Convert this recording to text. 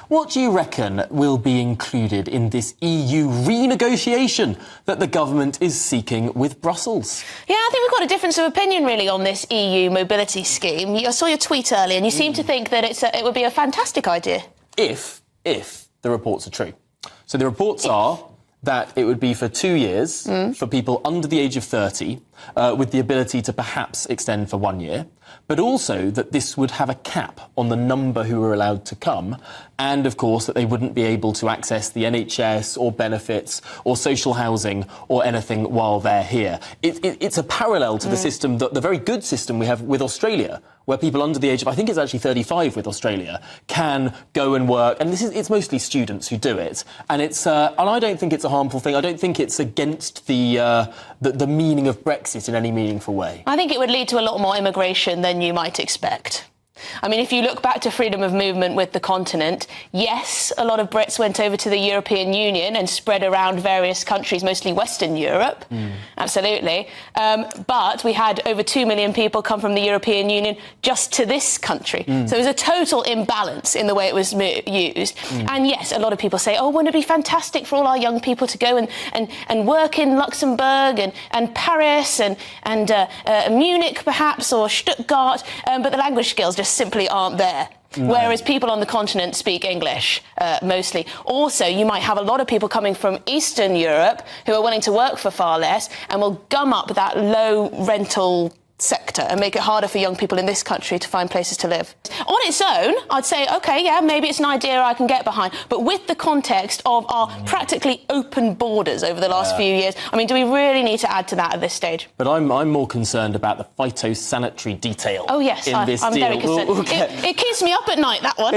What do you reckon will be included in this EU renegotiation that the government is seeking with Brussels? Yeah, I think we've got a difference of opinion, really, on this EU mobility scheme. I saw your tweet earlier, and you seem to think that it would be a fantastic idea. If the reports are true. So the reports are that it would be for 2 years for people under the age of 30, with the ability to perhaps extend for 1 year, but also that this would have a cap on the number who were allowed to come, and, of course, that they wouldn't be able to access the NHS or benefits or social housing or anything while they're here. It's a parallel to the system, the very good system we have with Australia, where people under the age of, I think it's actually 35 with Australia, can go and work. And it's mostly students who do it. And and I don't think it's a harmful thing. I don't think it's against the meaning of Brexit in any meaningful way. I think it would lead to a lot more immigration than you might expect. I mean, if you look back to freedom of movement with the continent, yes, a lot of Brits went over to the European Union and spread around various countries, mostly Western Europe, absolutely. But we had over 2 million people come from the European Union just to this country. So it was a total imbalance in the way it was used. And yes, a lot of people say, oh, wouldn't it be fantastic for all our young people to go and work in Luxembourg and Paris and Munich, perhaps, or Stuttgart, but the language skills just simply aren't there. No. Whereas people on the continent speak English, mostly. Also, you might have a lot of people coming from Eastern Europe who are willing to work for far less and will gum up that low rental sector and make it harder for young people in this country to find places to live. On its own, I'd say, OK, yeah, maybe it's an idea I can get behind. But with the context of our practically open borders over the last few years, I mean, do we really need to add to that at this stage? But I'm more concerned about the phytosanitary detail. Oh, yes, in this I'm deal. very concerned. It keeps me up at night, that one.